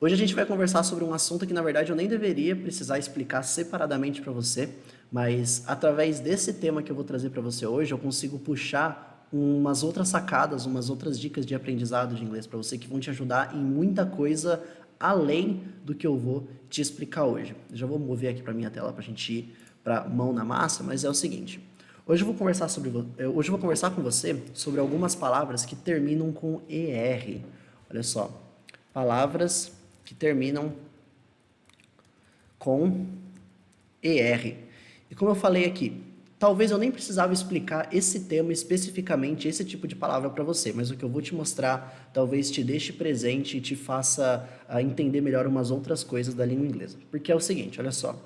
Hoje a gente vai conversar sobre um assunto que, na verdade, eu nem deveria precisar explicar separadamente para você, mas através desse tema que eu vou trazer para você hoje, eu consigo puxar umas outras sacadas, umas outras dicas de aprendizado de inglês para você que vão te ajudar em muita coisa além do que eu vou te explicar hoje. Eu já vou mover aqui para minha tela para a gente ir para mão na massa, mas é o seguinte. Hoje eu vou conversar com você sobre algumas palavras que terminam com ER. Olha só, palavras que terminam com ER. E como eu falei aqui, talvez eu nem precisava explicar esse tema especificamente, esse tipo de palavra para você, mas o que eu vou te mostrar talvez te deixe presente e te faça entender melhor umas outras coisas da língua inglesa. Porque é o seguinte, olha só.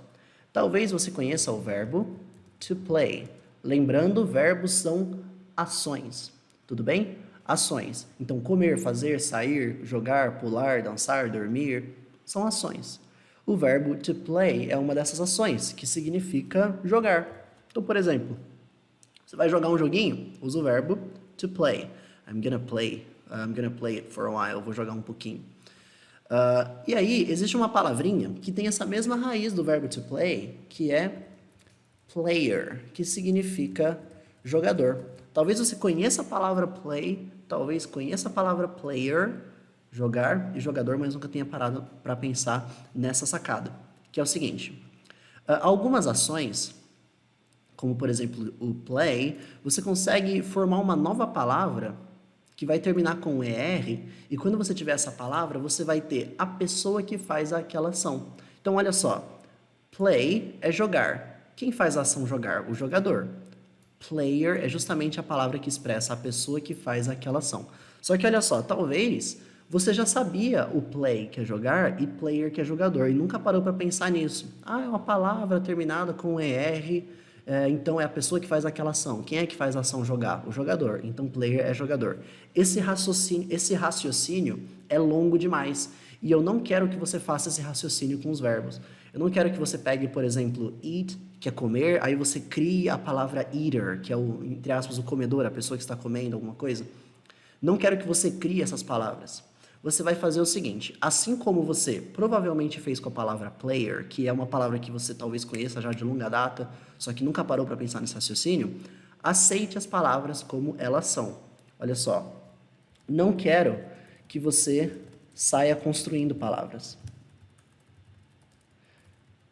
Talvez você conheça o verbo to play. Lembrando, verbos são ações, tudo bem? Ações. Então, comer, fazer, sair, jogar, pular, dançar, dormir, são ações. O verbo to play é uma dessas ações, que significa jogar. Então, por exemplo, você vai jogar um joguinho, usa o verbo to play. I'm gonna play it for a while. Vou jogar um pouquinho. E aí, existe uma palavrinha que tem essa mesma raiz do verbo to play, que é player, que significa jogador. Talvez você conheça a palavra play, talvez conheça a palavra player, jogar e jogador, mas nunca tenha parado para pensar nessa sacada, que é o seguinte. Algumas ações, como por exemplo o play, você consegue formar uma nova palavra que vai terminar com ER, e quando você tiver essa palavra, você vai ter a pessoa que faz aquela ação. Então, olha só, play é jogar. Quem faz a ação jogar? O jogador. Player é justamente a palavra que expressa a pessoa que faz aquela ação. Só que olha só, talvez você já sabia o play, que é jogar, e player, que é jogador, e nunca parou para pensar nisso. Ah, é uma palavra terminada com ER, então é a pessoa que faz aquela ação. Quem é que faz a ação jogar? O jogador. Então player é jogador. Esse raciocínio é longo demais. E eu não quero que você faça esse raciocínio com os verbos. Eu não quero que você pegue, por exemplo, eat, que é comer, aí você crie a palavra eater, que é o, entre aspas, o comedor, a pessoa que está comendo alguma coisa. Não quero que você crie essas palavras. Você vai fazer o seguinte, assim como você provavelmente fez com a palavra player, que é uma palavra que você talvez conheça já de longa data, só que nunca parou para pensar nesse raciocínio, aceite as palavras como elas são. Olha só, não quero que você saia construindo palavras.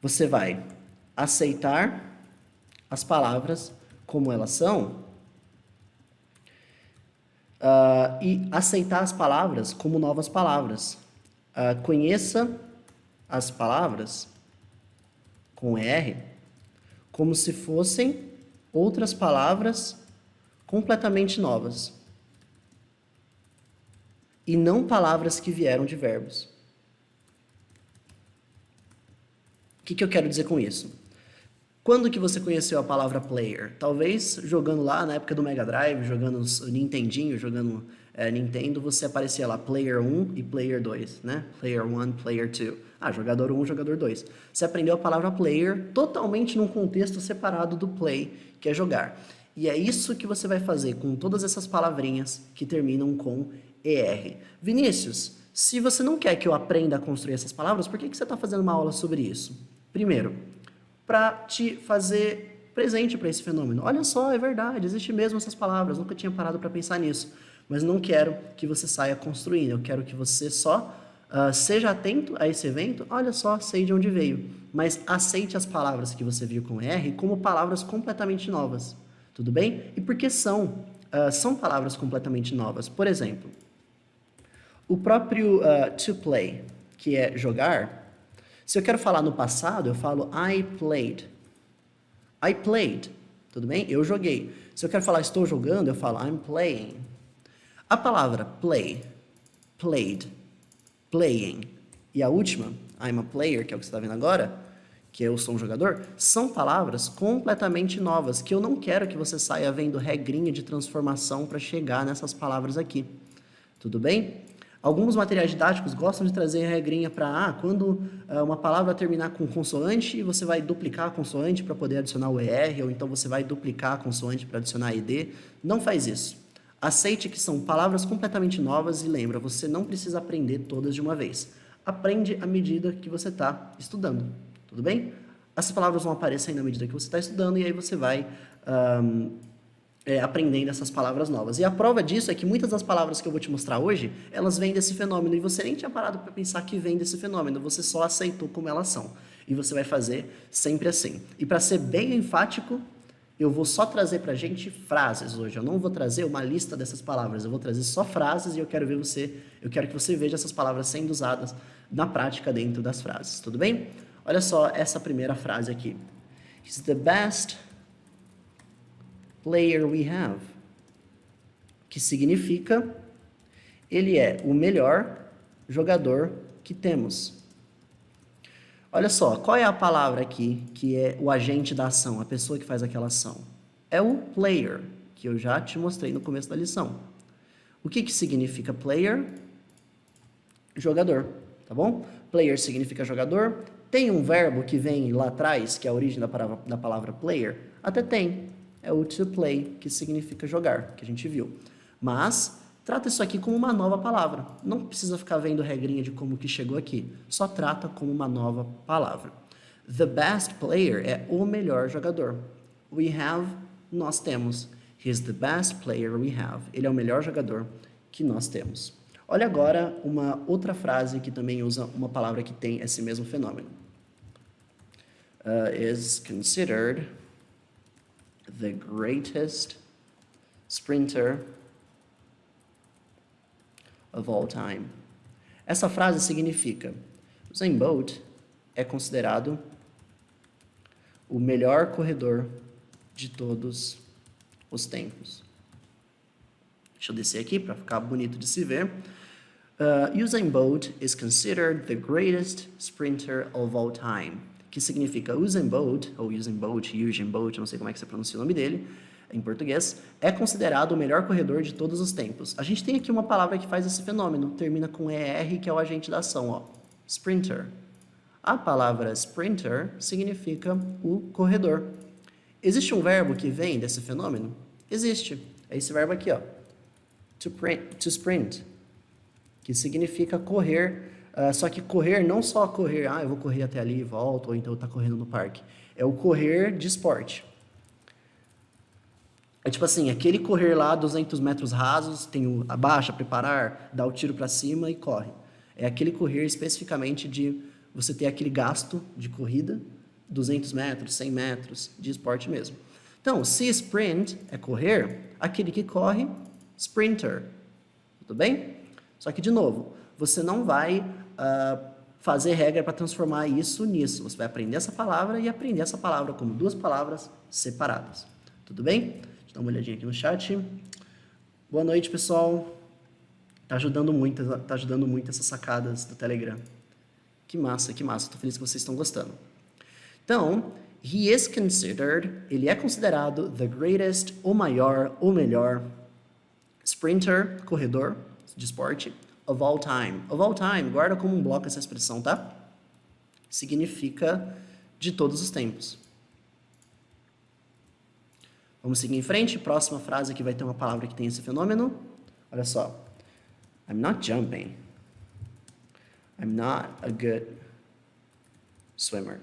Você vai aceitar as palavras como elas são e aceitar as palavras como novas palavras. Conheça as palavras com R como se fossem outras palavras completamente novas e não palavras que vieram de verbos. O que eu quero dizer com isso? Quando que você conheceu a palavra player? Talvez jogando lá na época do Mega Drive, jogando Nintendinho, jogando Nintendo, você aparecia lá Player 1 e Player 2, né? Player 1, Player 2. Jogador 1, jogador 2. Você aprendeu a palavra player totalmente num contexto separado do play, que é jogar. E é isso que você vai fazer com todas essas palavrinhas que terminam com ER. Vinícius, se você não quer que eu aprenda a construir essas palavras, por que você está fazendo uma aula sobre isso? Primeiro, para te fazer presente para esse fenômeno. Olha só, é verdade, existe mesmo essas palavras, nunca tinha parado para pensar nisso. Mas não quero que você saia construindo, eu quero que você só seja atento a esse evento, olha só, sei de onde veio. Mas aceite as palavras que você viu com R como palavras completamente novas, tudo bem? E por que são palavras completamente novas? Por exemplo, o próprio to play, que é jogar, se eu quero falar no passado, eu falo I played. I played, tudo bem? Eu joguei. Se eu quero falar estou jogando, eu falo I'm playing. A palavra play, played, playing e a última, I'm a player, que é o que você está vendo agora, que eu sou um jogador, são palavras completamente novas, que eu não quero que você saia vendo regrinha de transformação para chegar nessas palavras aqui. Tudo bem? Alguns materiais didáticos gostam de trazer regrinha para, quando uma palavra terminar com consoante, você vai duplicar a consoante para poder adicionar o ER, ou então você vai duplicar a consoante para adicionar ED. Não faz isso. Aceite que são palavras completamente novas e lembra, você não precisa aprender todas de uma vez. aprende à medida que você está estudando, tudo bem? Essas palavras vão aparecendo à medida que você está estudando e aí você vai aprendendo essas palavras novas. E a prova disso é que muitas das palavras que eu vou te mostrar hoje, elas vêm desse fenômeno e você nem tinha parado para pensar que vem desse fenômeno, você só aceitou como elas são. E você vai fazer sempre assim. E para ser bem enfático, eu vou só trazer pra gente frases hoje. Eu não vou trazer uma lista dessas palavras, eu vou trazer só frases e eu quero que você veja essas palavras sendo usadas na prática dentro das frases, tudo bem? Olha só essa primeira frase aqui. He's the best player we have. Que significa ele é o melhor jogador que temos. Olha só, qual é a palavra aqui que é o agente da ação, a pessoa que faz aquela ação? É o player, que eu já te mostrei no começo da lição. O que significa player? Jogador, tá bom? Player significa jogador. Tem um verbo que vem lá atrás, que é a origem da palavra player? Até tem. É o to play, que significa jogar, que a gente viu. Mas trata isso aqui como uma nova palavra. Não precisa ficar vendo regrinha de como que chegou aqui. Só trata como uma nova palavra. The best player é o melhor jogador. We have, nós temos. He's the best player we have. Ele é o melhor jogador que nós temos. Olha agora uma outra frase que também usa uma palavra que tem esse mesmo fenômeno. Is considered the greatest sprinter of all time. Essa frase significa: Usain Bolt é considerado o melhor corredor de todos os tempos. Deixa eu descer aqui para ficar bonito de se ver. Usain Bolt is considered the greatest sprinter of all time. Que significa Usain Bolt, ou Usain Bolt, não sei como é que você pronuncia o nome dele, em português, é considerado o melhor corredor de todos os tempos. A gente tem aqui uma palavra que faz esse fenômeno, termina com ER, que é o agente da ação, ó, sprinter. A palavra sprinter significa o corredor. Existe um verbo que vem desse fenômeno? Existe. É esse verbo aqui, ó, to sprint, que significa correr, só que correr não só correr, eu vou correr até ali e volto, ou então tá correndo no parque. É o correr de esporte. É tipo assim, aquele correr lá 200 metros rasos, tem o abaixa, preparar, dá o tiro para cima e corre. É aquele correr especificamente de você ter aquele gasto de corrida, 200 metros, 100 metros, de esporte mesmo. Então, se sprint é correr, aquele que corre, sprinter. Tudo bem? Só que, de novo, você não vai fazer regra para transformar isso nisso. Você vai aprender essa palavra e aprender essa palavra como duas palavras separadas. Tudo bem? Dá uma olhadinha aqui no chat. Boa noite, pessoal. Tá ajudando muito essas sacadas do Telegram. Que massa, que massa. Tô feliz que vocês estão gostando. Então, ele é considerado the greatest, o maior, o melhor sprinter, corredor de esporte, of all time. Of all time, guarda como um bloco essa expressão, tá? Significa de todos os tempos. Vamos seguir em frente. Próxima frase aqui vai ter uma palavra que tem esse fenômeno. Olha só. I'm not jumping. I'm not a good swimmer.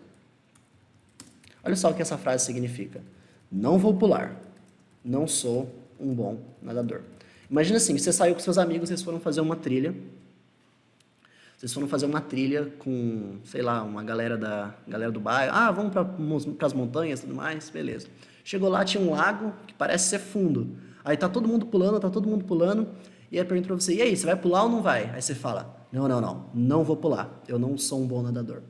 Olha só o que essa frase significa. Não vou pular. Não sou um bom nadador. Imagina assim, você saiu com seus amigos, vocês foram fazer uma trilha. Vocês foram fazer uma trilha com, sei lá, uma galera do bairro. Vamos para as montanhas e tudo mais, beleza. Chegou lá, tinha um lago que parece ser fundo. Aí tá todo mundo pulando, e aí pergunta pra você, e aí, você vai pular ou não vai? Aí você fala, não vou pular, eu não sou um bom nadador.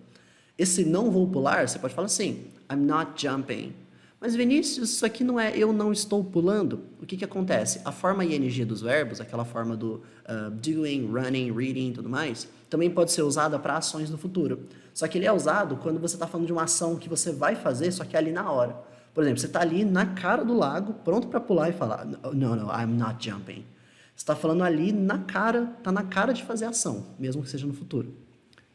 Esse não vou pular, você pode falar assim, I'm not jumping. Mas Vinícius, isso aqui não é eu não estou pulando. O que acontece? A forma ing dos verbos, aquela forma do doing, running, reading e tudo mais, também pode ser usada para ações no futuro. Só que ele é usado quando você está falando de uma ação que você vai fazer, só que é ali na hora. Por exemplo, você está ali na cara do lago, pronto para pular e falar, no, I'm not jumping. Você está falando ali na cara, está na cara de fazer a ação, mesmo que seja no futuro.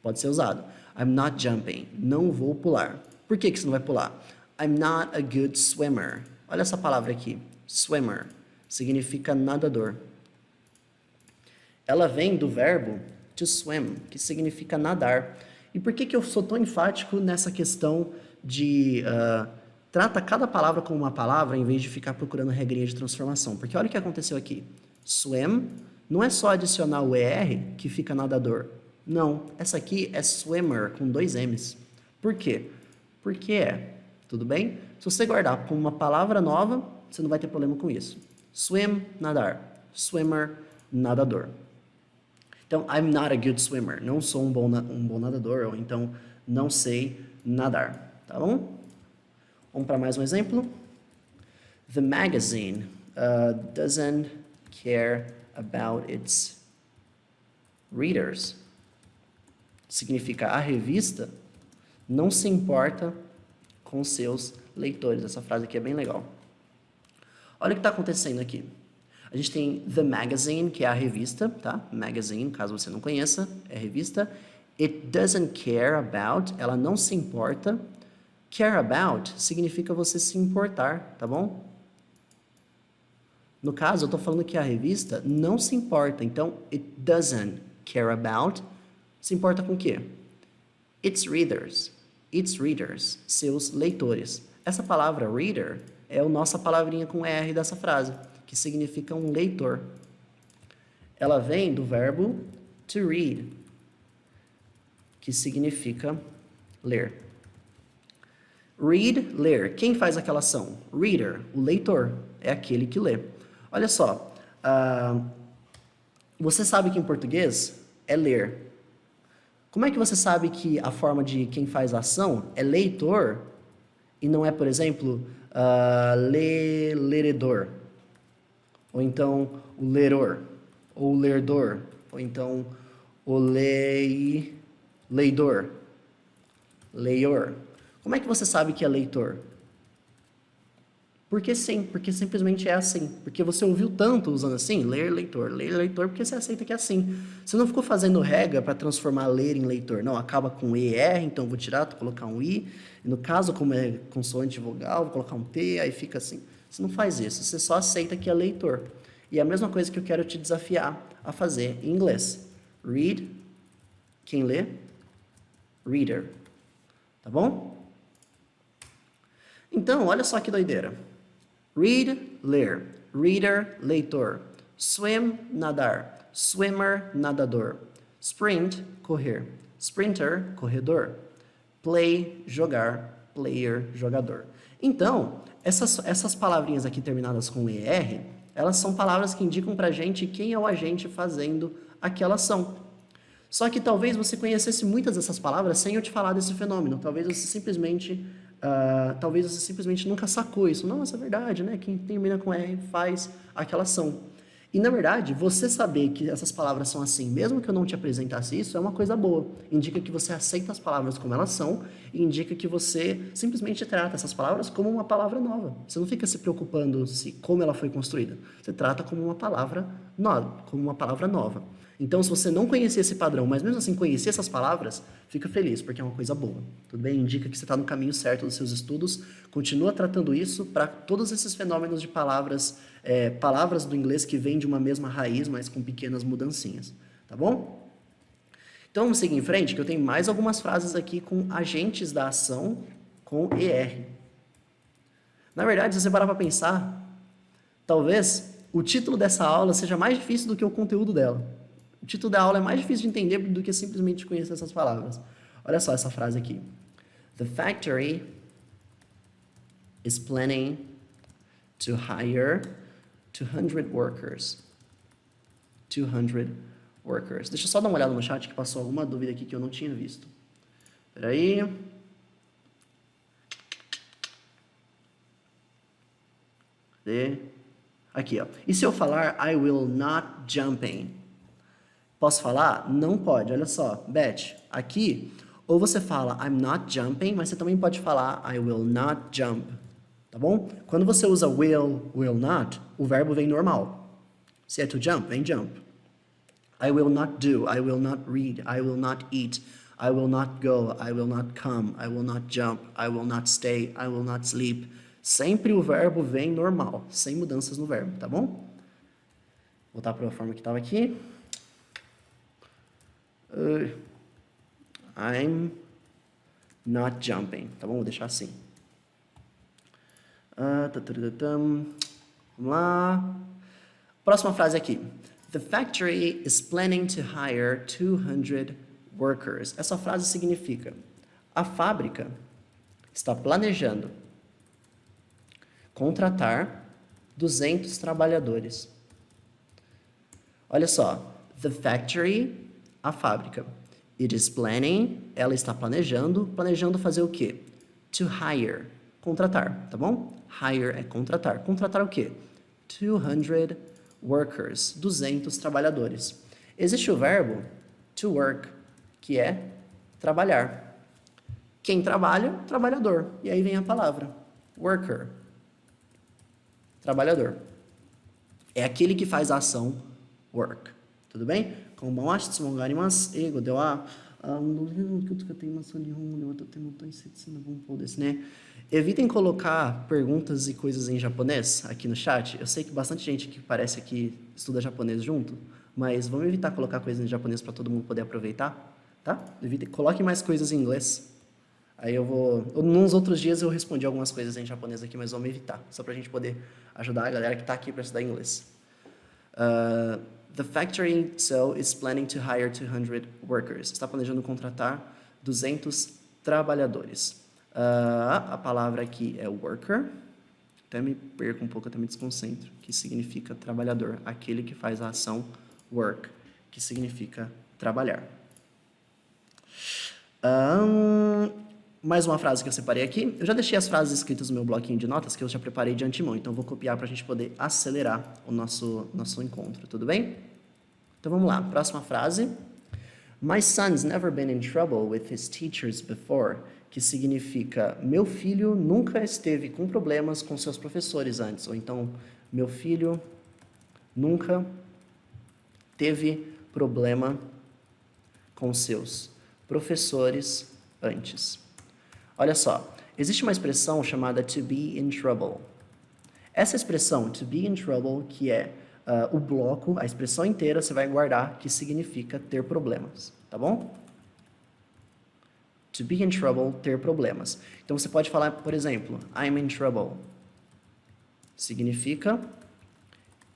Pode ser usado. I'm not jumping. Não vou pular. Por que você não vai pular? I'm not a good swimmer. Olha essa palavra aqui. Swimmer. Significa nadador. Ela vem do verbo to swim, que significa nadar. E por que eu sou tão enfático nessa questão de trata cada palavra como uma palavra em vez de ficar procurando regrinha de transformação? Porque olha o que aconteceu aqui. Swim não é só adicionar o ER que fica nadador. Não, essa aqui é swimmer com 2 M's. Por quê? Porque tudo bem? Se você guardar como uma palavra nova, você não vai ter problema com isso. Swim, nadar. Swimmer, nadador. Então, I'm not a good swimmer. Não sou um bom nadador, ou então não sei nadar. Tá bom? Vamos para mais um exemplo. The magazine doesn't care about its readers. Significa a revista não se importa com seus leitores. Essa frase aqui é bem legal. Olha o que está acontecendo aqui. A gente tem The Magazine, que é a revista, tá? Magazine, caso você não conheça, é a revista. It doesn't care about, ela não se importa. Care about significa você se importar, tá bom? No caso, eu estou falando que a revista não se importa. Então, it doesn't care about se importa com o quê? Its readers. Its readers, seus leitores. Essa palavra reader é a nossa palavrinha com R dessa frase, que significa um leitor. Ela vem do verbo to read, que significa ler. Read, ler. Quem faz aquela ação? Reader, o leitor, é aquele que lê. Olha só, você sabe que em português é ler. Como é que você sabe que a forma de quem faz a ação é leitor e não é, por exemplo, leredor? Ou então o leror, ou o lerdor, ou então o leidor, leior. Como é que você sabe que é leitor? Porque sim, porque simplesmente é assim. Porque você ouviu tanto usando assim, ler leitor, porque você aceita que é assim. Você não ficou fazendo regra para transformar ler em leitor. Não, acaba com ER, então vou tirar, vou colocar um I. E no caso, como é consoante vogal, vou colocar um T, aí fica assim. Você não faz isso, você só aceita que é leitor. E é a mesma coisa que eu quero te desafiar a fazer em inglês. Read, quem lê? Reader. Tá bom? Então, olha só que doideira. Read, ler. Reader, leitor. Swim, nadar. Swimmer, nadador. Sprint, correr. Sprinter, corredor. Play, jogar. Player, jogador. Então, essas palavrinhas aqui terminadas com ER, elas são palavras que indicam pra gente quem é o agente fazendo aquela ação. Só que talvez você conhecesse muitas dessas palavras sem eu te falar desse fenômeno. Talvez você simplesmente nunca sacou isso. Não, isso é verdade, né? Quem termina com R faz aquela ação. E, na verdade, você saber que essas palavras são assim, mesmo que eu não te apresentasse isso, é uma coisa boa. Indica que você aceita as palavras como elas são e indica que você simplesmente trata essas palavras como uma palavra nova. Você não fica se preocupando como ela foi construída. Você trata como uma palavra nova. Então, se você não conhecia esse padrão, mas mesmo assim conhecer essas palavras, fica feliz, porque é uma coisa boa. Tudo bem? Indica que você está no caminho certo dos seus estudos. Continua tratando isso para todos esses fenômenos de palavras do inglês que vêm de uma mesma raiz, mas com pequenas mudancinhas. Tá bom? Então, vamos seguir em frente, que eu tenho mais algumas frases aqui com agentes da ação com ER. Na verdade, se você parar para pensar, talvez o título dessa aula seja mais difícil do que o conteúdo dela. O título da aula é mais difícil de entender do que simplesmente conhecer essas palavras. Olha só essa frase aqui. The factory is planning to hire 200 workers. 200 workers. Deixa eu só dar uma olhada no chat que passou alguma dúvida aqui que eu não tinha visto. Espera aí. Cadê? Aqui, ó. E se eu falar I will not jumping? Posso falar? Não pode. Olha só, Beth, aqui, ou você fala I'm not jumping, mas você também pode falar I will not jump. Tá bom? Quando você usa will not, o verbo vem normal. Se é to jump, vem jump. I will not do, I will not read, I will not eat, I will not go, I will not come, I will not jump, I will not stay, I will not sleep. Sempre o verbo vem normal, sem mudanças no verbo, tá bom? Voltar para a forma que estava aqui. I'm not jumping. Tá bom? Vou deixar assim. Vamos lá. Próxima frase aqui. The factory is planning to hire 200 workers. Essa frase significa: a fábrica está planejando contratar 200 trabalhadores. Olha só. The factory, a fábrica. It is planning, ela está planejando. Planejando fazer o quê? To hire, contratar, tá bom? Hire é contratar. Contratar o quê? 200 workers, 200 trabalhadores. Existe o verbo to work, que é trabalhar. Quem trabalha, trabalhador. E aí vem a palavra worker, trabalhador. É aquele que faz a ação work. Tudo bem? Evitem colocar perguntas e coisas em japonês aqui no chat. Eu sei que bastante gente que parece que estuda japonês junto, mas vamos evitar colocar coisas em japonês para todo mundo poder aproveitar, tá? Coloque mais coisas em inglês. Aí eu vou... Nos outros dias eu respondi algumas coisas em japonês aqui, mas vamos evitar, só para a gente poder ajudar a galera que está aqui para estudar inglês. The factory is planning to hire 200 workers. Está planejando contratar 200 trabalhadores. A palavra aqui é worker. Até me perco um pouco, até me desconcentro. Que significa trabalhador. Aquele que faz a ação work, que significa trabalhar. Mais uma frase que eu separei aqui. Eu já deixei as frases escritas no meu bloquinho de notas, que eu já preparei de antemão. Então, eu vou copiar para a gente poder acelerar o nosso encontro. Tudo bem? Então, vamos lá. Próxima frase. My son's never been in trouble with his teachers before. Que significa, meu filho nunca esteve com problemas com seus professores antes. Ou então, meu filho nunca teve problema com seus professores antes. Olha só, existe uma expressão chamada to be in trouble. Essa expressão, to be in trouble, que é o bloco, a expressão inteira, você vai guardar, que significa ter problemas, tá bom? To be in trouble, ter problemas. Então, você pode falar, por exemplo, I'm in trouble. Significa,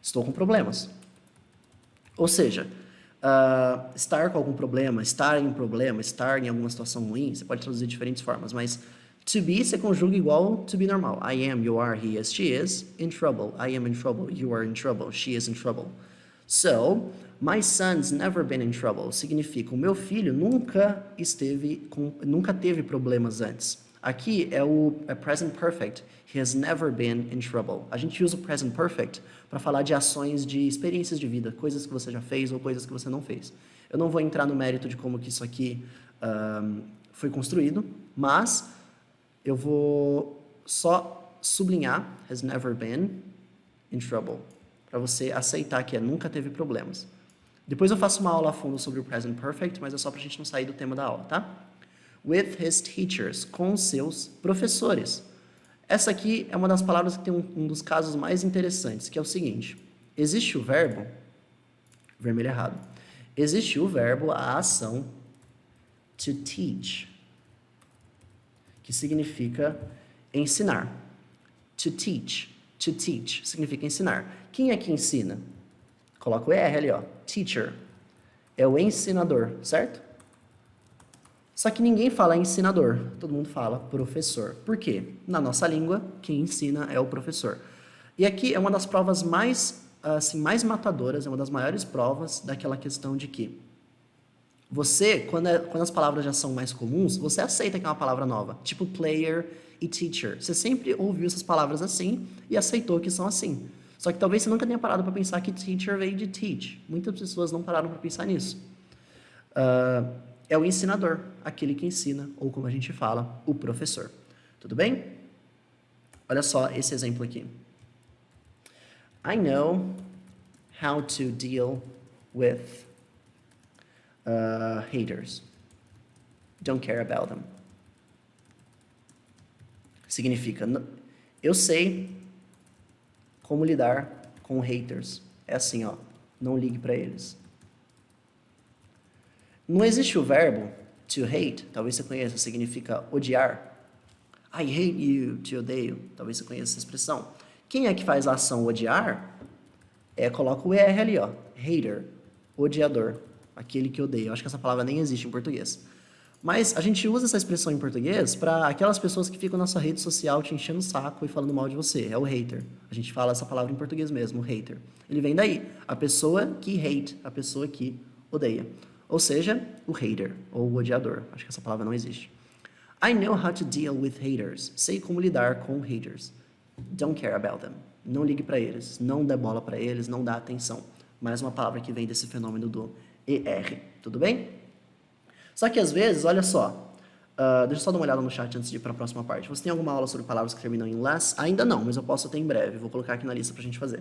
estou com problemas. Ou seja, estar com algum problema, estar em problema, estar em alguma situação ruim, você pode traduzir de diferentes formas, mas to be você conjuga igual to be normal. I am, you are, he is, she is, in trouble. I am in trouble, you are in trouble, she is in trouble. So, my son's never been in trouble. Significa, o meu filho nunca teve problemas antes. Aqui é o present perfect. He has never been in trouble. A gente usa o present perfect para falar de ações, de experiências de vida, coisas que você já fez ou coisas que você não fez. Eu não vou entrar no mérito de como que isso aqui foi construído, mas eu vou só sublinhar has never been in trouble, para você aceitar que nunca teve problemas. Depois eu faço uma aula a fundo sobre o present perfect, mas é só para a gente não sair do tema da aula, tá? With his teachers, com seus professores. Essa aqui é uma das palavras que tem um dos casos mais interessantes, que é o seguinte. Existe o verbo, vermelho errado, existe o verbo, a ação, to teach, que significa ensinar. To teach significa ensinar. Quem é que ensina? Coloca o ER ali, ó, teacher. É o ensinador, certo? Só que ninguém fala ensinador, todo mundo fala professor. Por quê? Na nossa língua, quem ensina é o professor. E aqui é uma das provas mais matadoras, é uma das maiores provas daquela questão de que você, quando as palavras já são mais comuns, você aceita que é uma palavra nova, tipo player e teacher. Você sempre ouviu essas palavras assim e aceitou que são assim. Só que talvez você nunca tenha parado para pensar que teacher veio de teach. Muitas pessoas não pararam para pensar nisso. É o ensinador, aquele que ensina, ou como a gente fala, o professor. Tudo bem? Olha só esse exemplo aqui. I know how to deal with haters. Don't care about them. Significa, eu sei como lidar com haters. É assim, ó, não ligue para eles. Não existe o verbo to hate, talvez você conheça, significa odiar. I hate you, te odeio, talvez você conheça essa expressão. Quem é que faz a ação odiar? Coloca o ER ali, ó. Hater, odiador, aquele que odeia. Eu acho que essa palavra nem existe em português. Mas a gente usa essa expressão em português para aquelas pessoas que ficam na sua rede social te enchendo o saco e falando mal de você. É o hater. A gente fala essa palavra em português mesmo, o hater. Ele vem daí. A pessoa que hate, a pessoa que odeia. Ou seja, o hater, ou o odiador. Acho que essa palavra não existe. I know how to deal with haters. Sei como lidar com haters. Don't care about them. Não ligue para eles. Não dê bola para eles. Não dá atenção. Mais uma palavra que vem desse fenômeno do ER. Tudo bem? Só que às vezes, olha só, deixa eu só dar uma olhada no chat antes de ir para a próxima parte. Você tem alguma aula sobre palavras que terminam em less? Ainda não, mas eu posso ter em breve. Vou colocar aqui na lista para a gente fazer.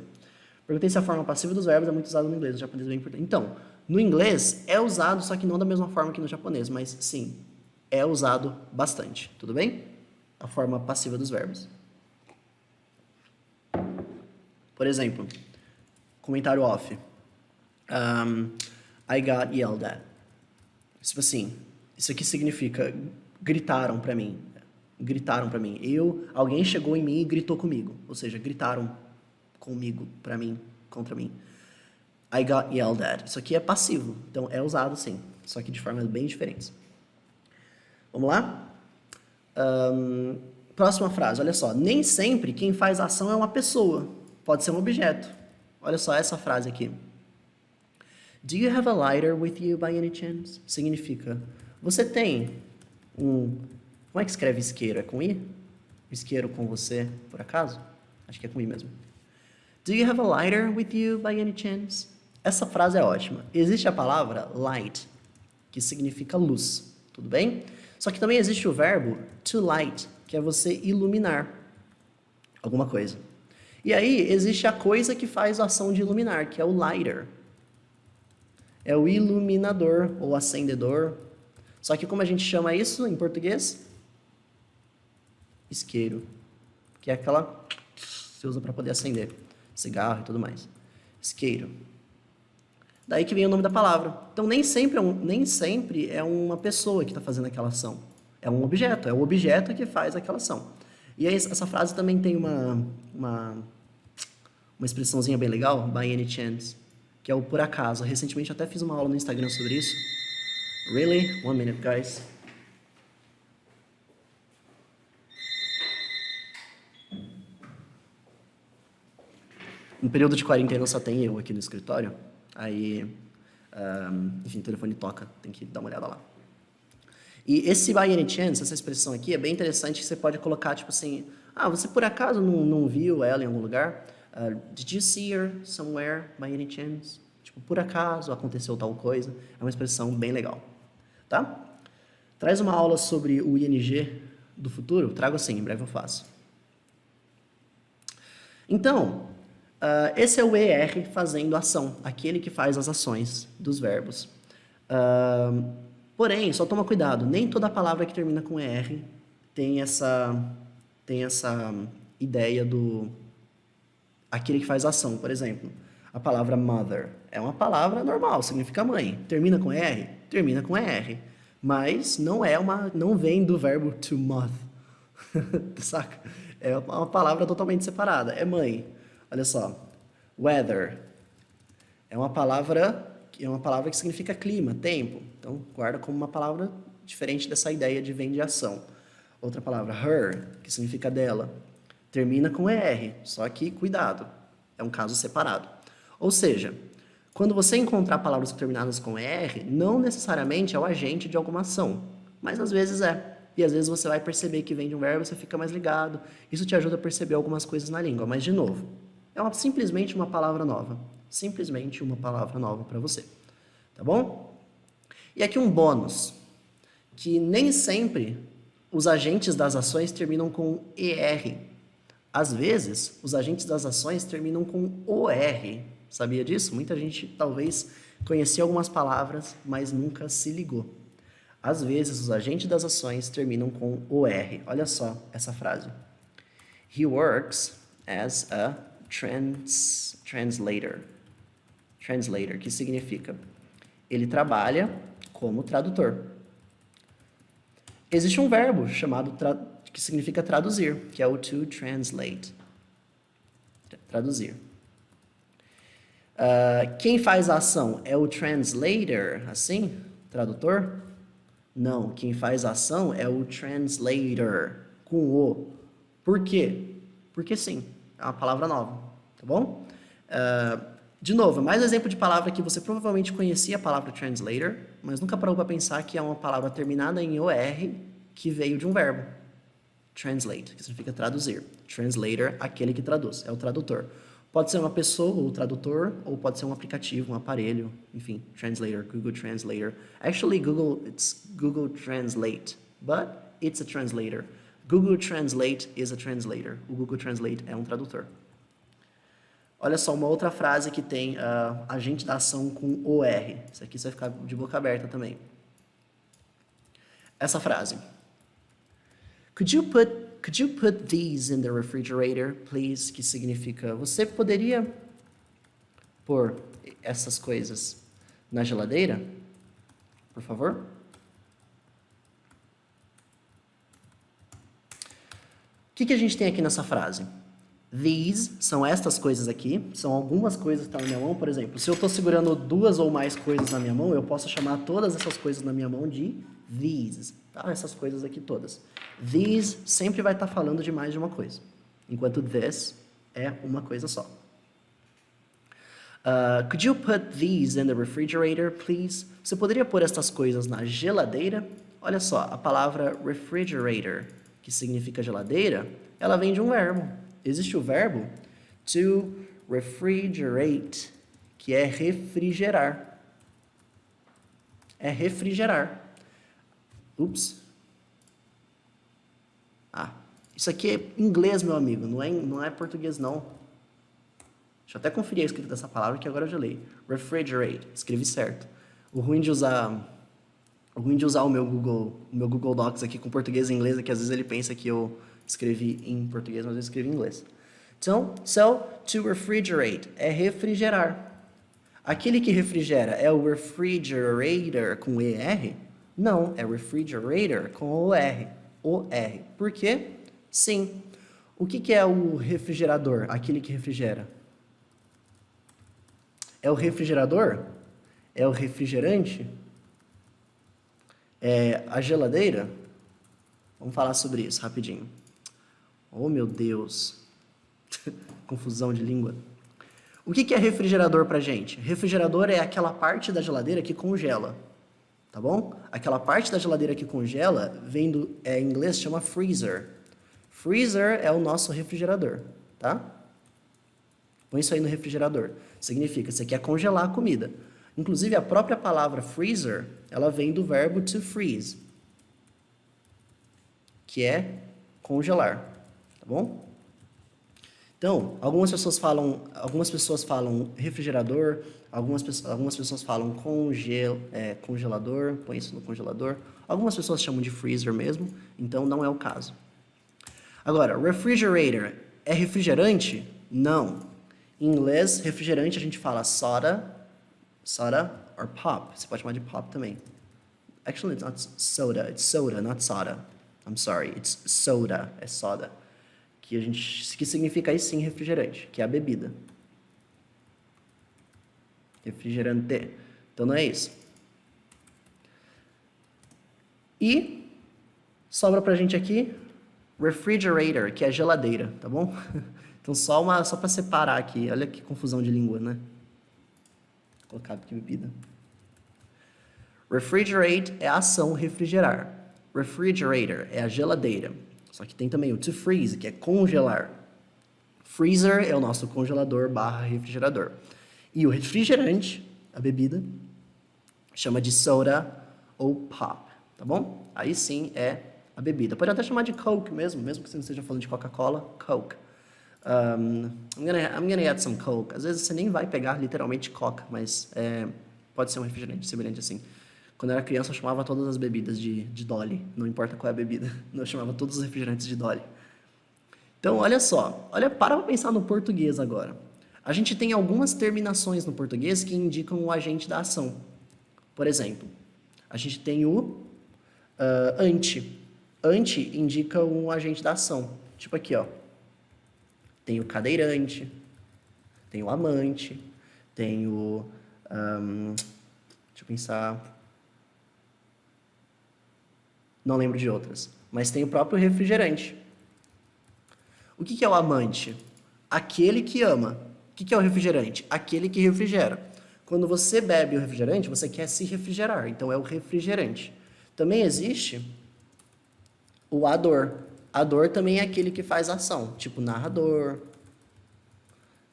Perguntei se a forma passiva dos verbos é muito usada no inglês, no japonês é bem importante. Então, no inglês é usado, só que não da mesma forma que no japonês, mas sim, é usado bastante, tudo bem? A forma passiva dos verbos. Por exemplo, comentário off. I got yelled at. Tipo assim, isso aqui significa gritaram pra mim. Gritaram pra mim. Alguém chegou em mim e gritou comigo. Ou seja, gritaram comigo, pra mim, contra mim. I got yelled at. Isso aqui é passivo, então é usado sim, só que de formas bem diferentes. Vamos lá? Próxima frase, olha só. Nem sempre quem faz a ação é uma pessoa, pode ser um objeto. Olha só essa frase aqui. Do you have a lighter with you by any chance? Significa, você tem um... Como é que escreve isqueiro? É com I? Isqueiro com você, por acaso? Acho que é com I mesmo. Do you have a lighter with you by any chance? Essa frase é ótima. Existe a palavra light, que significa luz, tudo bem? Só que também existe o verbo to light, que é você iluminar alguma coisa. E aí existe a coisa que faz a ação de iluminar, que é o lighter. É o iluminador ou acendedor. Só que como a gente chama isso em português? Isqueiro. Que é aquela que você usa para poder acender cigarro e tudo mais. Isqueiro. Daí que vem o nome da palavra. Então nem sempre é uma pessoa que está fazendo aquela ação. É um objeto. É o objeto que faz aquela ação. E aí, essa frase também tem uma expressãozinha bem legal, by any chance, que é o por acaso. Recentemente eu até fiz uma aula no Instagram sobre isso. Really? 1 minute, guys. No período de quarentena só tem eu aqui no escritório. Aí, enfim, o telefone toca, tem que dar uma olhada lá. E esse by any chance, essa expressão aqui, é bem interessante que você pode colocar, tipo assim, você por acaso não viu ela em algum lugar? Did you see her somewhere by any chance? Tipo, por acaso aconteceu tal coisa. É uma expressão bem legal, tá? Traz uma aula sobre o ING do futuro? Trago sim, em breve eu faço. Então, esse é o ER fazendo ação, aquele que faz as ações dos verbos. Porém, só toma cuidado, nem toda palavra que termina com ER tem essa ideia do aquele que faz ação. Por exemplo, a palavra mother é uma palavra normal, significa mãe. Termina com ER? Termina com ER. Mas não vem do verbo to moth. Saca? É uma palavra totalmente separada. É mãe. Olha só. Weather é uma palavra que significa clima, tempo. Então, guarda como uma palavra diferente dessa ideia de vem de ação. Outra palavra, her, que significa dela. Termina com ER, só que cuidado, é um caso separado. Ou seja, quando você encontrar palavras terminadas com ER, não necessariamente é o agente de alguma ação, mas às vezes é. E às vezes você vai perceber que vem de um verbo, você fica mais ligado. Isso te ajuda a perceber algumas coisas na língua, mas de novo, simplesmente uma palavra nova. Simplesmente uma palavra nova para você. Tá bom? E aqui um bônus, que nem sempre os agentes das ações terminam com ER. Às vezes, os agentes das ações terminam com OR. Sabia disso? Muita gente talvez conhecia algumas palavras, mas nunca se ligou. Às vezes, os agentes das ações terminam com OR. Olha só essa frase. He works as a translator. Translator, que significa Ele trabalha como tradutor. Existe um verbo chamado que significa traduzir, que é o to translate. Traduzir. Quem faz a ação é o translator, assim? Tradutor? Não, quem faz a ação é o translator, com o. Por quê? Porque sim, é uma palavra nova, tá bom? De novo, mais um exemplo de palavra que você provavelmente conhecia a palavra translator, mas nunca parou para pensar que é uma palavra terminada em OR que veio de um verbo. Translate, que significa traduzir. Translator, aquele que traduz, é o tradutor. Pode ser uma pessoa, o tradutor, ou pode ser um aplicativo, um aparelho, enfim, translator, Google Translator. Actually, it's Google Translate, but it's a translator. Google Translate is a translator. O Google Translate é um tradutor. Olha só, uma outra frase que tem agente da ação com OR. Isso aqui você vai ficar de boca aberta também. Essa frase. Could you put these in the refrigerator, please? Que significa, você poderia pôr essas coisas na geladeira? Por favor? O que a gente tem aqui nessa frase? These são estas coisas aqui, são algumas coisas que estão na minha mão, por exemplo. Se eu estou segurando duas ou mais coisas na minha mão, eu posso chamar todas essas coisas na minha mão de these, tá? Essas coisas aqui todas. These sempre vai estar falando de mais de uma coisa, enquanto this é uma coisa só. Could you put these in the refrigerator, please? Você poderia pôr estas coisas na geladeira? Olha só, a palavra refrigerator, que significa geladeira, ela vem de um verbo. Existe o verbo to refrigerate, que é refrigerar. É refrigerar. Ups. Isso aqui é inglês, meu amigo, não é português, não. Deixa eu até conferir a escrita dessa palavra, que agora eu já leio. Refrigerate, escrevi certo. O ruim de usar o meu Google Docs aqui com português e inglês é que às vezes ele pensa que eu escrevi em português, mas eu escrevi em inglês. Então, to refrigerate é refrigerar. Aquele que refrigera é o refrigerator com ER? Não, é refrigerator com OR. OR. Por quê? Sim. O que é o refrigerador? Aquele que refrigera? É o refrigerador? É o refrigerante? É a geladeira? Vamos falar sobre isso rapidinho. Oh, meu Deus. Confusão de língua. O que é refrigerador pra gente? Refrigerador é aquela parte da geladeira que congela. Tá bom? Aquela parte da geladeira que congela, em inglês, chama freezer. Freezer é o nosso refrigerador, tá? Põe isso aí no refrigerador. Significa, você quer congelar a comida. Inclusive, a própria palavra freezer, ela vem do verbo to freeze, que é congelar, tá bom? Então, algumas pessoas falam refrigerador, algumas pessoas falam congelador, põe isso no congelador. Algumas pessoas chamam de freezer mesmo, então não é o caso. Agora, refrigerator é refrigerante? Não. Em inglês, refrigerante a gente fala soda or pop. Você pode chamar de pop também. Actually, it's not soda. It's soda, not soda. I'm sorry. It's soda. É soda. Que significa aí sim refrigerante, que é a bebida. Refrigerante. Então não é isso. E sobra pra gente aqui refrigerator, que é geladeira, tá bom? Então só para separar aqui. Olha que confusão de língua, né? Vou colocar aqui bebida. Refrigerate é a ação refrigerar. Refrigerator é a geladeira. Só que tem também o to freeze, que é congelar. Freezer é o nosso congelador / refrigerador. E o refrigerante, a bebida, chama de soda ou pop, tá bom? Aí sim é a bebida. Pode até chamar de Coke mesmo que você não esteja falando de Coca-Cola, Coke. I'm gonna add some Coke. Às vezes você nem vai pegar literalmente Coca, mas pode ser um refrigerante semelhante assim. Quando eu era criança, eu chamava todas as bebidas de Dolly. Não importa qual é a bebida. Eu chamava todos os refrigerantes de Dolly. Então, olha só. Para pensar no português agora. A gente tem algumas terminações no português que indicam o agente da ação. Por exemplo, a gente tem o ante. Ante indica um agente da ação. Tipo aqui, ó. Tem o cadeirante, tem o amante, tem o... deixa eu pensar... Não lembro de outras. Mas tem o próprio refrigerante. O que é o amante? Aquele que ama. O que é o refrigerante? Aquele que refrigera. Quando você bebe o refrigerante, você quer se refrigerar. Então, é o refrigerante. Também existe o ador. Ador também é aquele que faz ação. Tipo, narrador.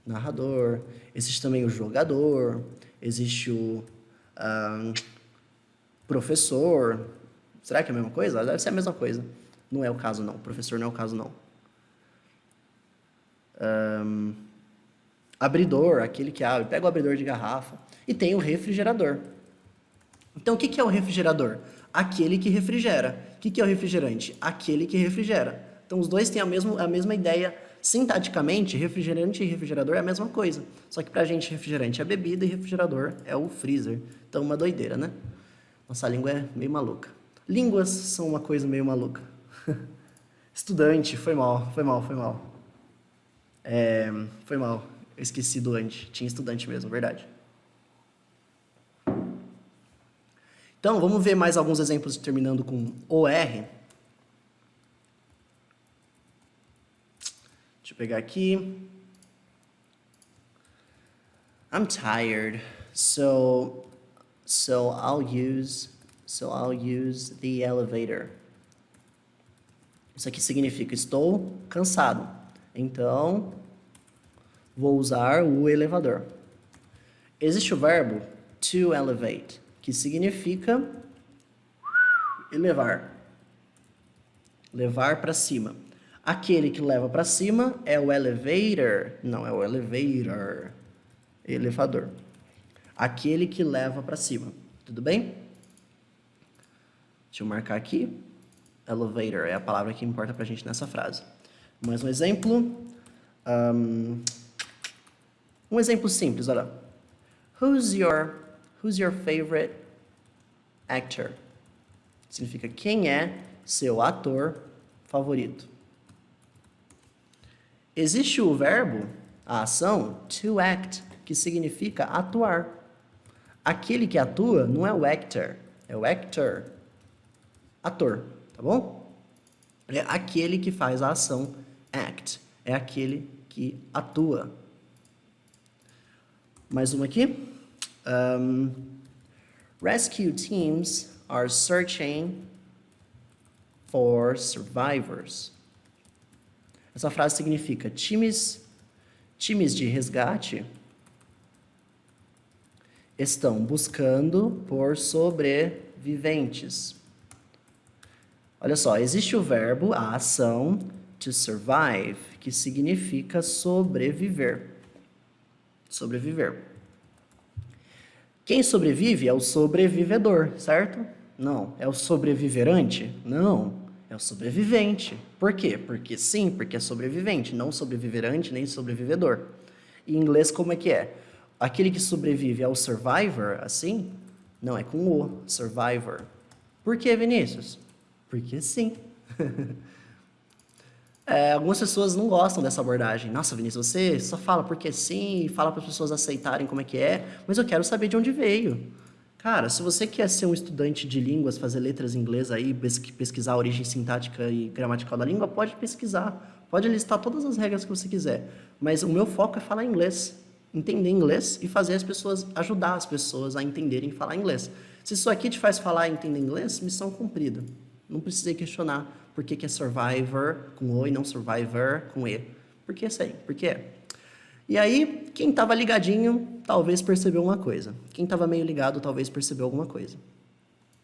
Narrador. Existe também o jogador. Existe o professor. Será que é a mesma coisa? Deve ser a mesma coisa. Não é o caso, não. Professor não é o caso, não. Abridor, aquele que abre. Pega o abridor de garrafa. E tem o refrigerador. Então, o que é o refrigerador? Aquele que refrigera. O que é o refrigerante? Aquele que refrigera. Então, os dois têm a mesma ideia. Sintaticamente, refrigerante e refrigerador é a mesma coisa. Só que pra gente, refrigerante é a bebida e refrigerador é o freezer. Então, uma doideira, né? Nossa língua é meio maluca. Línguas são uma coisa meio maluca. Estudante, foi mal. Foi mal. Eu esqueci do ante. Tinha estudante mesmo, verdade. Então, vamos ver mais alguns exemplos terminando com OR. Deixa eu pegar aqui. I'm tired, so I'll use the elevator. Isso aqui significa estou cansado. Então, vou usar o elevador. Existe o verbo to elevate, que significa elevar. Levar para cima. Aquele que leva para cima é o elevator. Não, é o elevator. Elevador. Aquele que leva para cima. Tudo bem? Deixa eu marcar aqui. Elevator é a palavra que importa para a gente nessa frase. Mais um exemplo. Um exemplo simples, olha. Who's your favorite actor? Significa quem é seu ator favorito. Existe o verbo, a ação, to act, que significa atuar. Aquele que atua não é o actor, é o actor. Ator, tá bom? É aquele que faz a ação, act. É aquele que atua. Mais uma aqui. Rescue teams are searching for survivors. Essa frase significa times de resgate estão buscando por sobreviventes. Olha só, existe o verbo, a ação, to survive, que significa sobreviver. Sobreviver. Quem sobrevive é o sobrevivedor, certo? Não. É o sobreviverante? Não. É o sobrevivente. Por quê? Porque sim, porque é sobrevivente, não sobreviverante nem sobrevivedor. Em inglês, como é que é? Aquele que sobrevive é o survivor, assim? Não, é com o, survivor. Por quê, Vinícius? Porque sim. Algumas pessoas não gostam dessa abordagem. Nossa, Vinícius, você só fala porque sim, fala para as pessoas aceitarem como é que é, mas eu quero saber de onde veio. Cara, se você quer ser um estudante de línguas, fazer letras em inglês aí, pesquisar a origem sintática e gramatical da língua, pode pesquisar. Pode listar todas as regras que você quiser. Mas o meu foco é falar inglês, entender inglês e fazer as pessoas, ajudar as pessoas a entenderem e falar inglês. Se isso aqui te faz falar e entender inglês, missão cumprida. Não precisei questionar por que é survivor com O e não survivor com E. Por que isso aí? Por que é? E aí, quem estava ligadinho, talvez percebeu uma coisa. Quem estava meio ligado, talvez percebeu alguma coisa.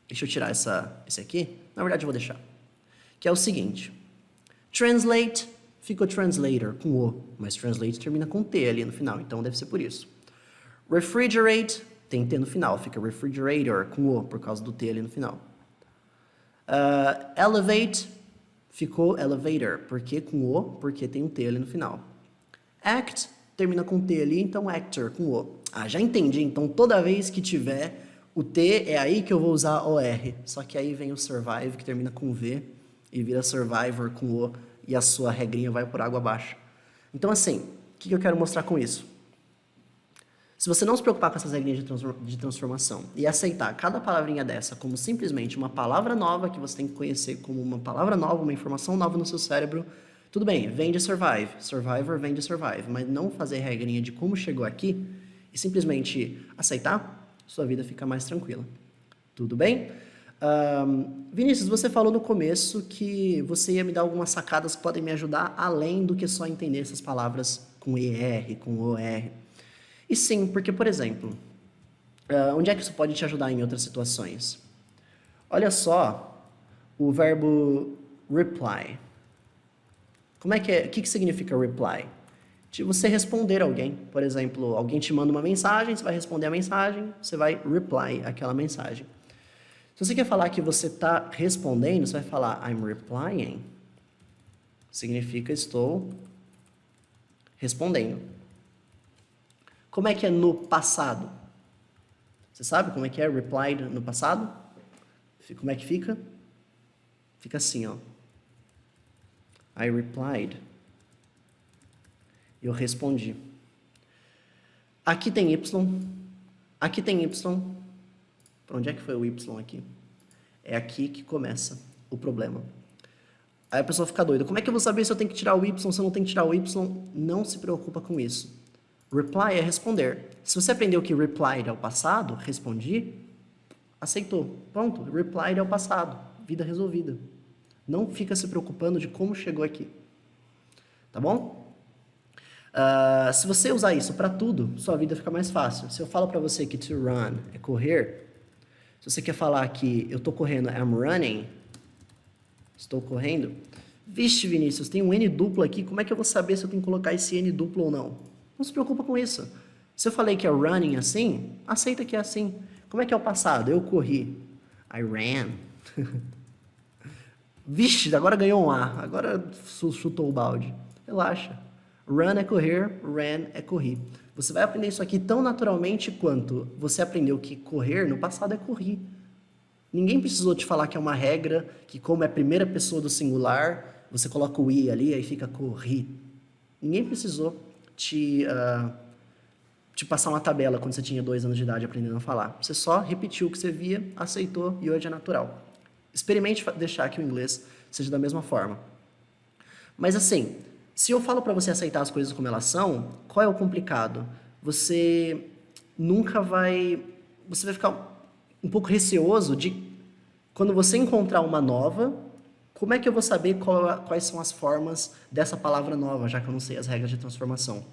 Deixa eu tirar esse aqui. Na verdade, eu vou deixar. Que é o seguinte. Translate, ficou translator com O, mas translate termina com T ali no final, então deve ser por isso. Refrigerate, tem T no final, fica refrigerator com O, por causa do T ali no final. Elevate, ficou elevator, porque com O, porque tem um T ali no final. Act, termina com T ali, então actor com O. Ah, já entendi, então toda vez que tiver O T é aí que eu vou usar o R, só que aí vem o survive, que termina com V, e vira survivor com O, e a sua regrinha vai por água abaixo. Então, assim, o que eu quero mostrar com isso? Se você não se preocupar com essas regrinhas de transformação e aceitar cada palavrinha dessa como simplesmente uma palavra nova que você tem que conhecer como uma palavra nova, uma informação nova no seu cérebro, tudo bem, vem de survive, survivor vem de survive, mas não fazer regrinha de como chegou aqui e simplesmente aceitar, sua vida fica mais tranquila. Tudo bem? Vinícius, você falou no começo que você ia me dar algumas sacadas que podem me ajudar além do que só entender essas palavras com ER, com OR. E sim, porque, por exemplo, onde é que isso pode te ajudar em outras situações? Olha só o verbo reply. Como é que é? O que significa reply? De você responder a alguém. Por exemplo, alguém te manda uma mensagem, você vai responder a mensagem, você vai reply aquela mensagem. Se você quer falar que você está respondendo, você vai falar I'm replying. Significa estou respondendo. Como é que é no passado? Você sabe como é que é replied no passado? Como é que fica? Fica assim, ó. I replied. Eu respondi. Aqui tem Y. Aqui tem Y. Para onde é que foi o Y aqui? É aqui que começa o problema. Aí a pessoa fica doida. Como é que eu vou saber se eu tenho que tirar o Y, se eu não tenho que tirar o Y? Não se preocupa com isso. Reply é responder. Se você aprendeu que replied é o passado, respondi, aceitou. Pronto, replied é o passado. Vida resolvida. Não fica se preocupando de como chegou aqui. Tá bom? Se você usar isso para tudo, sua vida fica mais fácil. Se eu falo para você que to run é correr, se você quer falar que eu estou correndo, I'm running, estou correndo, vixe, Vinícius, tem um N duplo aqui, como é que eu vou saber se eu tenho que colocar esse N duplo ou não? Não se preocupa com isso. Se eu falei que é running assim, aceita que é assim. Como é que é o passado? Eu corri. I ran. Vixe, agora ganhou um A. Agora chutou o balde. Relaxa. Run é correr, ran é correr. Você vai aprender isso aqui tão naturalmente quanto você aprendeu que correr no passado é correr. Ninguém precisou te falar que é uma regra, que como é primeira pessoa do singular, você coloca o I ali, aí fica correr. Ninguém precisou te passar uma tabela quando você tinha 2 anos de idade aprendendo a falar. Você só repetiu o que você via, aceitou e hoje é natural. Experimente deixar que o inglês seja da mesma forma. Mas assim, se eu falo para você aceitar as coisas como elas são, qual é o complicado? Você vai ficar um pouco receoso de quando você encontrar uma nova, como é que eu vou saber quais são as formas dessa palavra nova, já que eu não sei as regras de transformação?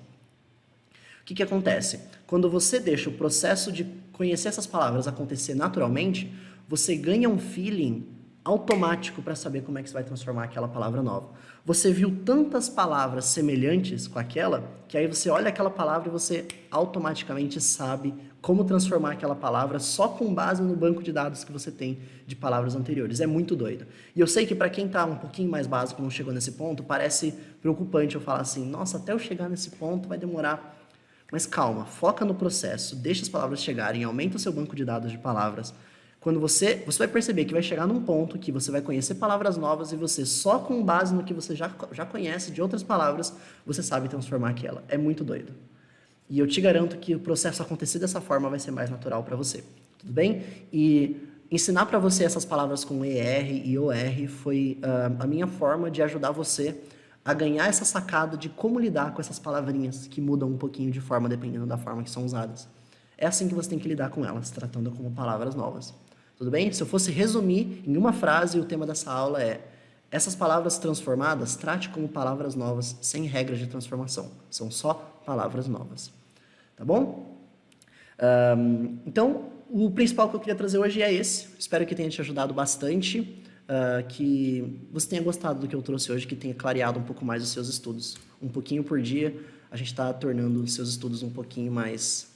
O que acontece? Quando você deixa o processo de conhecer essas palavras acontecer naturalmente, você ganha um feeling automático para saber como é que você vai transformar aquela palavra nova. Você viu tantas palavras semelhantes com aquela, que aí você olha aquela palavra e você automaticamente sabe como transformar aquela palavra só com base no banco de dados que você tem de palavras anteriores. É muito doido. E eu sei que para quem está um pouquinho mais básico, não chegou nesse ponto, parece preocupante eu falar assim, nossa, até eu chegar nesse ponto vai demorar. Mas calma, foca no processo, deixa as palavras chegarem, aumenta o seu banco de dados de palavras. Quando você vai perceber que vai chegar num ponto que você vai conhecer palavras novas e você só com base no que você já conhece de outras palavras, você sabe transformar aquela. É muito doido. E eu te garanto que o processo acontecer dessa forma vai ser mais natural para você. Tudo bem? E ensinar para você essas palavras com ER e OR foi a minha forma de ajudar você a ganhar essa sacada de como lidar com essas palavrinhas que mudam um pouquinho de forma dependendo da forma que são usadas. É assim que você tem que lidar com elas, tratando como palavras novas. Tudo bem? Se eu fosse resumir em uma frase, o tema dessa aula é: essas palavras transformadas, trate como palavras novas, sem regras de transformação. São só palavras novas. Tá bom? Então, o principal que eu queria trazer hoje é esse. Espero que tenha te ajudado bastante, que você tenha gostado do que eu trouxe hoje, que tenha clareado um pouco mais os seus estudos. Um pouquinho por dia, a gente está tornando os seus estudos um pouquinho mais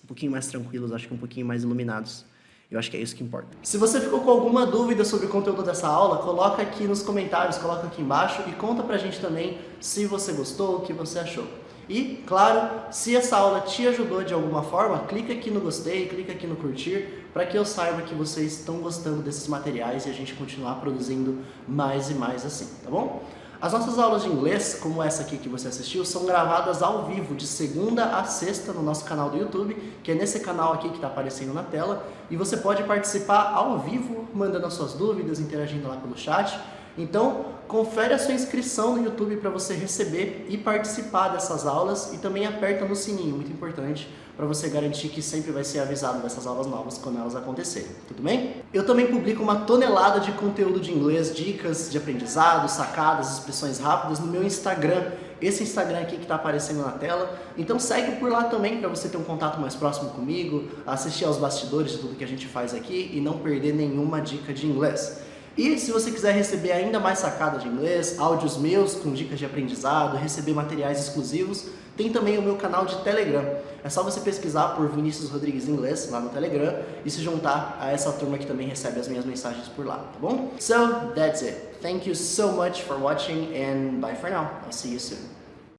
tranquilos, acho que um pouquinho mais iluminados. Eu acho que é isso que importa. Se você ficou com alguma dúvida sobre o conteúdo dessa aula, coloca aqui nos comentários, coloca aqui embaixo e conta pra gente também se você gostou, o que você achou. E, claro, se essa aula te ajudou de alguma forma, clica aqui no gostei, clica aqui no curtir, para que eu saiba que vocês estão gostando desses materiais e a gente continuar produzindo mais e mais assim, tá bom? As nossas aulas de inglês, como essa aqui que você assistiu, são gravadas ao vivo, de segunda a sexta, no nosso canal do YouTube, que é nesse canal aqui que está aparecendo na tela, e você pode participar ao vivo, mandando as suas dúvidas, interagindo lá pelo chat. Então, confere a sua inscrição no YouTube para você receber e participar dessas aulas, e também aperta no sininho, muito importante, para você garantir que sempre vai ser avisado dessas aulas novas quando elas acontecerem, tudo bem? Eu também publico uma tonelada de conteúdo de inglês, dicas de aprendizado, sacadas, expressões rápidas no meu Instagram, esse Instagram aqui que está aparecendo na tela. Então segue por lá também para você ter um contato mais próximo comigo, assistir aos bastidores de tudo que a gente faz aqui e não perder nenhuma dica de inglês. E se você quiser receber ainda mais sacadas de inglês, áudios meus com dicas de aprendizado, receber materiais exclusivos, tem também o meu canal de Telegram. É só você pesquisar por Vinícius Rodrigues Inglês lá no Telegram e se juntar a essa turma que também recebe as minhas mensagens por lá, tá bom? So, that's it. Thank you so much for watching and bye for now. I'll see you soon.